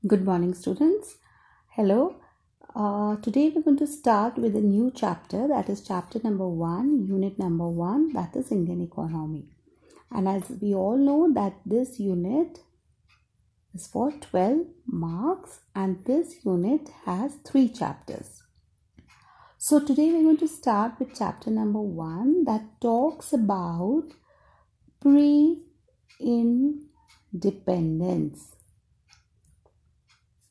Good morning, students. Hello. Today we're going to start with a new chapter, that is chapter number 1, unit number 1, that is Indian economy. And as we all know that this unit is for 12 marks and this unit has 3 chapters. So today we're going to start with chapter number 1 that talks about pre-independence.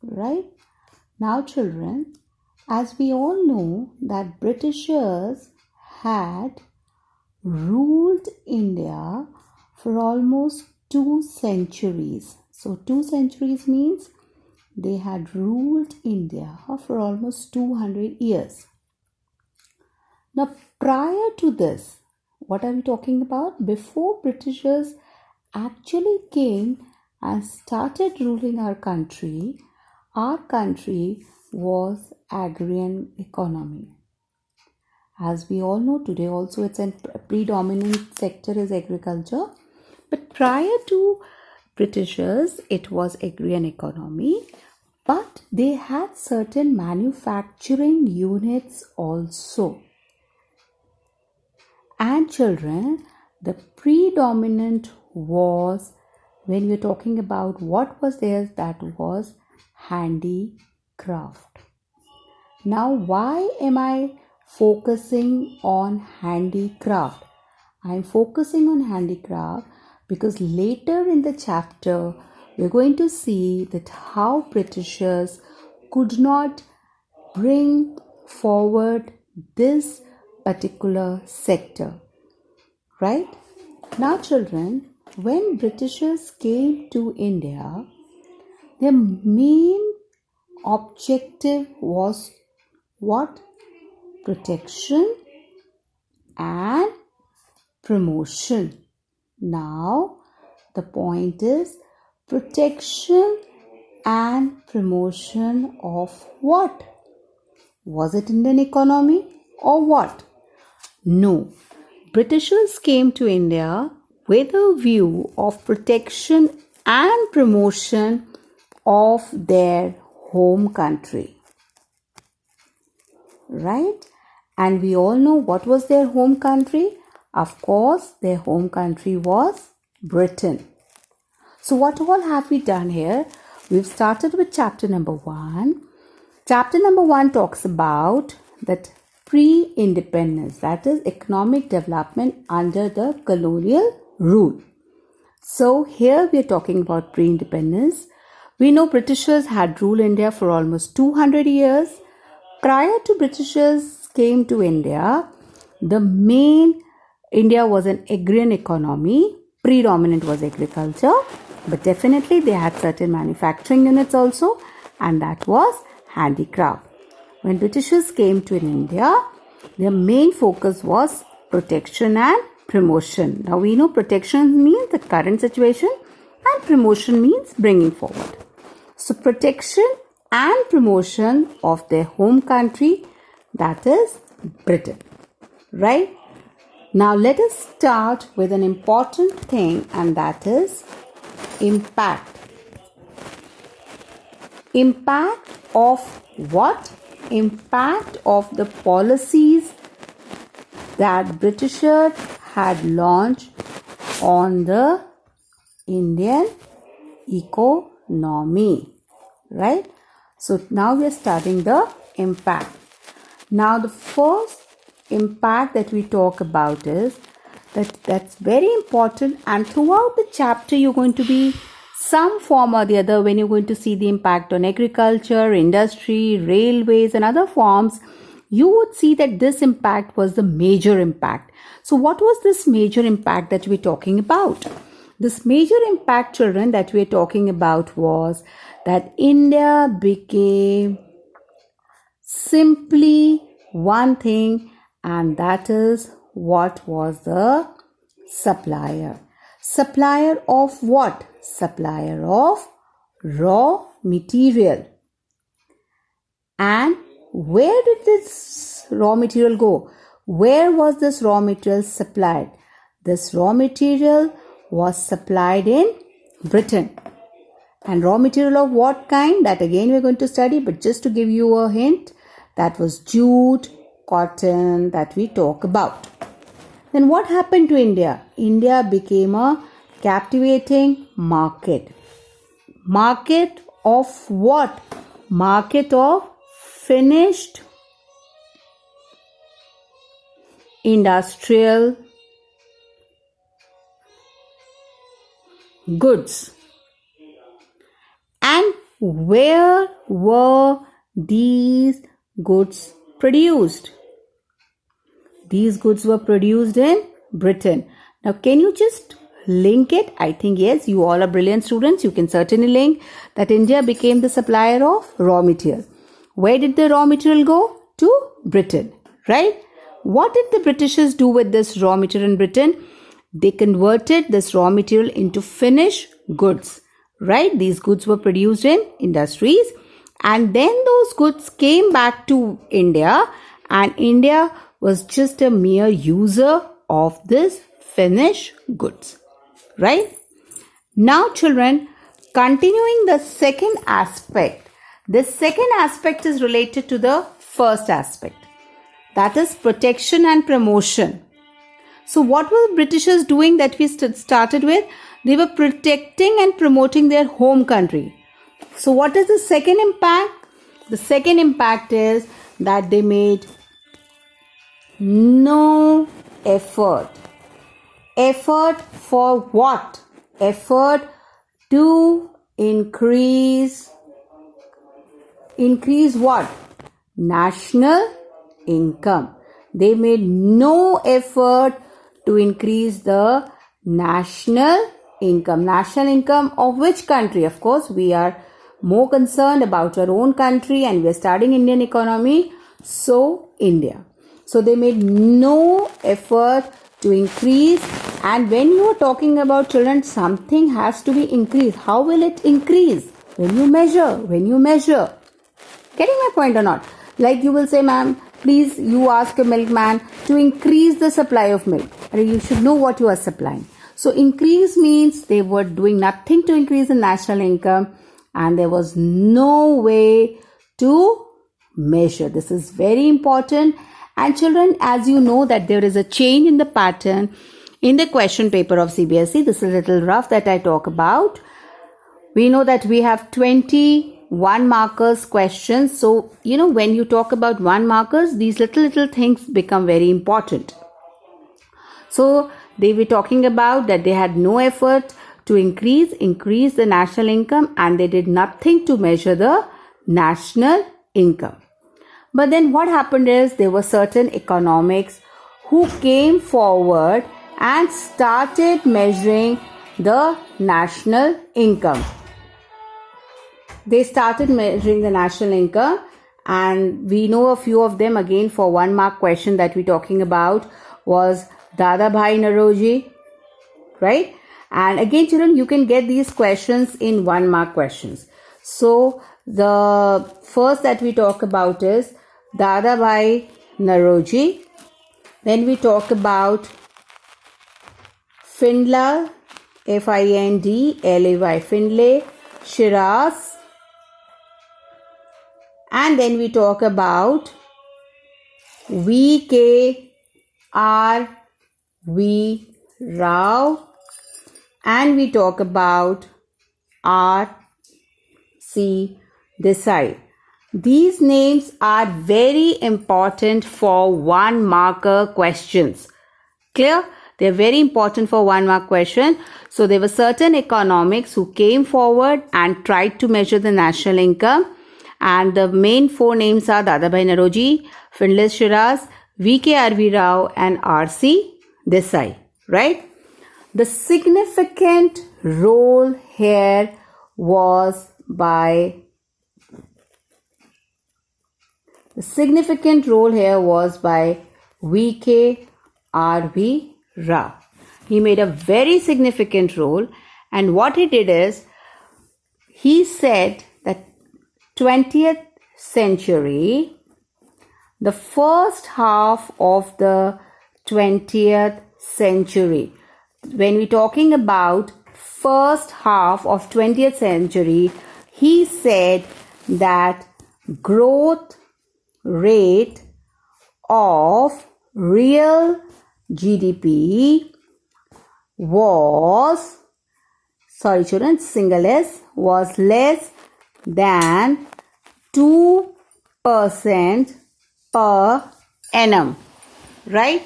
Right? Now children, as we all know that Britishers had ruled India for almost 2 centuries. So 2 centuries means they had ruled India for almost 200 years. Now prior to this, what are we talking about? Before Britishers actually came and started ruling our country was agrarian economy. As we all know, today also it's a predominant sector is agriculture. But prior to Britishers, it was agrarian economy. But they had certain manufacturing units also. And children, the predominant was, when we're talking about what was there, that was handicraft. Now, why am I focusing on handicraft? I'm focusing on handicraft because later in the chapter, we're going to see that how Britishers could not bring forward this particular sector. Right? Now, children, when Britishers came to India, their main objective was what? Protection and promotion. Now, the point is protection and promotion of what? Was it Indian economy or what? No. Britishers came to India with a view of protection and promotion of their home country. Right? And we all know what was their home country. Of course, their home country was Britain. So what all have we done here? We've started with chapter number 1. Chapter number 1 talks about that pre-independence, that is economic development under the colonial rule. So here we are talking about pre-independence. We know Britishers had ruled India for almost 200 years. Prior to Britishers came to India, the main India was an agrarian economy. Predominant was agriculture, but definitely they had certain manufacturing units also, and that was handicraft. When Britishers came to India, their main focus was protection and promotion. Now we know protection means the current situation and promotion means bringing forward. So protection and promotion of their home country, that is Britain. Right? Now let us start with an important thing, and that is impact. Impact of what? Impact of the policies that Britishers had launched on the Indian economy. Right? So now we are studying the impact. Now the first impact that we talk about is that's very important, and throughout the chapter you're going to be some form or the other, when you're going to see the impact on agriculture, industry, railways and other forms, you would see that this impact was the major impact. So what was this major impact that we're talking about? This major impact, children, that we're talking about was that India became simply one thing, and that is what was the supplier. Supplier of what? Supplier of raw material. And where did this raw material go? Where was this raw material supplied? This raw material was supplied in Britain. And raw material of what kind? That again we're going to study, but just to give you a hint, that was jute, cotton that we talk about. Then what happened to India? India became a captivating market. Market of what? Market of finished industrial goods. And where were these goods produced? These goods were produced in Britain. Now, can you just link it? I think yes, you all are brilliant students. You can certainly link that India became the supplier of raw material. Where did the raw material go? To Britain, right? What did the Britishers do with this raw material in Britain? They converted this raw material into finished goods, right? These goods were produced in industries, and then those goods came back to India, and India was just a mere user of this finished goods, right? Now children, continuing the second aspect. This second aspect is related to the first aspect. That is protection and promotion. So what were the Britishers doing that we started with? They were protecting and promoting their home country. So what is the second impact? The second impact is that they made no effort. Effort for what? Effort to increase what? National income. They made no effort to increase the national income. National income of which country? Of course, we are more concerned about our own country and we are studying Indian economy. So, India. So, they made no effort to increase. And when you are talking about children, something has to be increased. How will it increase? When you measure. Getting my point or not? Like you will say, ma'am, please, you ask a milkman to increase the supply of milk. You should know what you are supplying. So increase means they were doing nothing to increase the national income and there was no way to measure. This is very important. And children, as you know that there is a change in the pattern in the question paper of CBSE. This is a little rough that I talk about. We know that we have 21 markers questions. So, when you talk about 1 markers, these little things become very important. So, they were talking about that they had no effort to increase the national income and they did nothing to measure the national income. But then what happened is there were certain economics who came forward and started measuring the national income. They started measuring the national income and we know a few of them. Again, for 1 mark question that we're talking about was Dadabhai Naoroji, right? And again, children, you can get these questions in 1 mark questions. So the first that we talk about is Dadabhai Naoroji. Then we talk about Findlay, Findlay, Findlay, Shiraz. And then we talk about V.K.R.V. Rao. And we talk about R.C. Desai. These names are very important for 1 marker questions. Clear? They're very important for 1 mark question. So there were certain economics who came forward and tried to measure the national income. And the main 4 names are Dadabhai Naoroji, Findlay Shiraz, V.K.R.V. Rao and R.C. Desai, right? The significant role here was by V.K.R.V. Rao. He made a very significant role and what he did is he said that 20th century, the first half of the 20th century, when we're talking about first half of 20th century, he said that growth rate of real GDP was, sorry children, single S, was less than 2% per annum, right?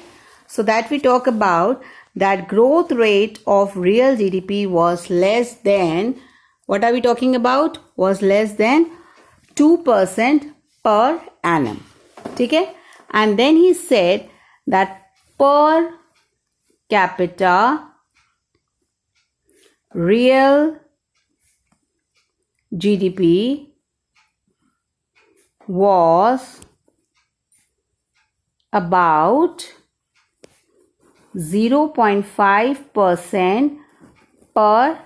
So that we talk about that growth rate of real GDP was less than, what are we talking about? Was less than 2% per annum. Okay? And then he said that per capita real GDP was about 0.5% per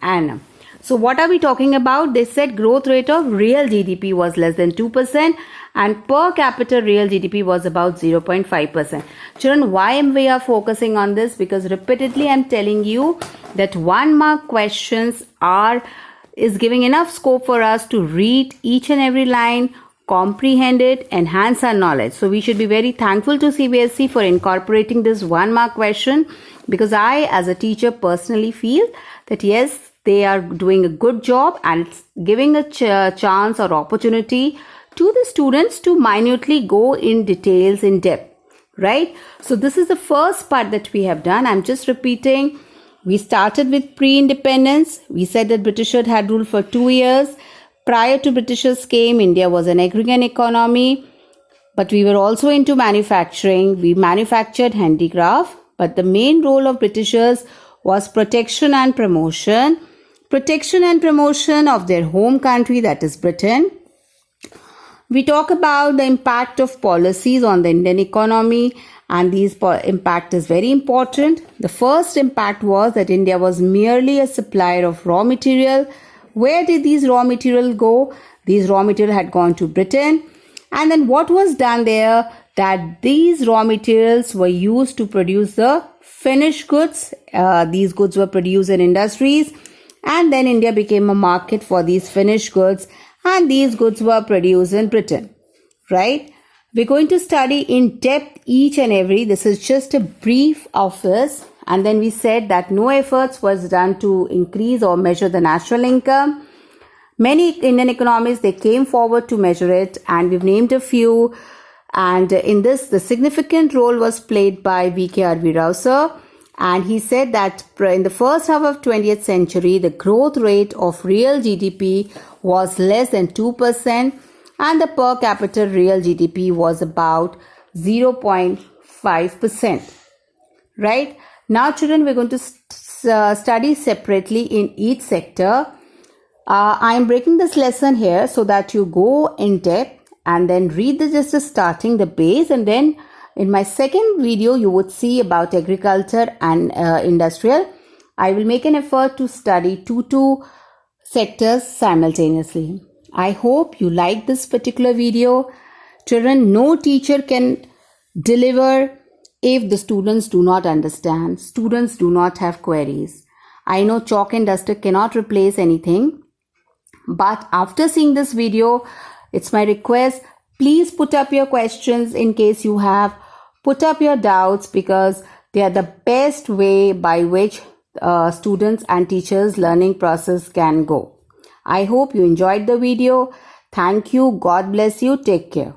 annum. So what are we talking about? They said growth rate of real GDP was less than 2% and per capita real GDP was about 0.5%. Children, why we are focusing on this? Because repeatedly I am telling you that 1 mark questions is giving enough scope for us to read each and every line, comprehend it, enhance our knowledge. So we should be very thankful to CBSE for incorporating this 1 mark question, because I as a teacher personally feel that yes, they are doing a good job and it's giving a chance or opportunity to the students to minutely go in details in depth, right? So this is the first part that we have done. I'm just repeating. We started with pre-independence. We said that Britishers had ruled for 2 years. Prior to Britishers came, India was an agrarian economy, but we were also into manufacturing. We manufactured handicraft, but the main role of Britishers was protection and promotion. Protection and promotion of their home country, that is Britain. We talk about the impact of policies on the Indian economy, and these impact is very important. The first impact was that India was merely a supplier of raw material. Where did these raw material go? These raw material had gone to Britain. And then what was done there? That these raw materials were used to produce the finished goods. These goods were produced in industries. And then India became a market for these finished goods. And these goods were produced in Britain. Right? We're going to study in depth each and every. This is just a brief of this. And then we said that no efforts was done to increase or measure the national income. Many Indian economies, they came forward to measure it, and we've named a few. And in this, the significant role was played by V.K.R.V. Rao sir. And he said that in the first half of 20th century, the growth rate of real GDP was less than 2%, and the per capita real GDP was about 0.5%. Right? Now, children, we're going to study separately in each sector. I am breaking this lesson here so that you go in depth and then read just starting the base, and then in my second video you would see about agriculture and industrial. I will make an effort to study two sectors simultaneously. I hope you like this particular video. Children, no teacher can deliver if the students do not understand. Students do not have queries. I know chalk and duster cannot replace anything, but after seeing this video, it's my request, please put up your questions in case you have. Put up your doubts, because they are the best way by which students and teachers' learning process can go. I hope you enjoyed the video. Thank you. God bless you. Take care.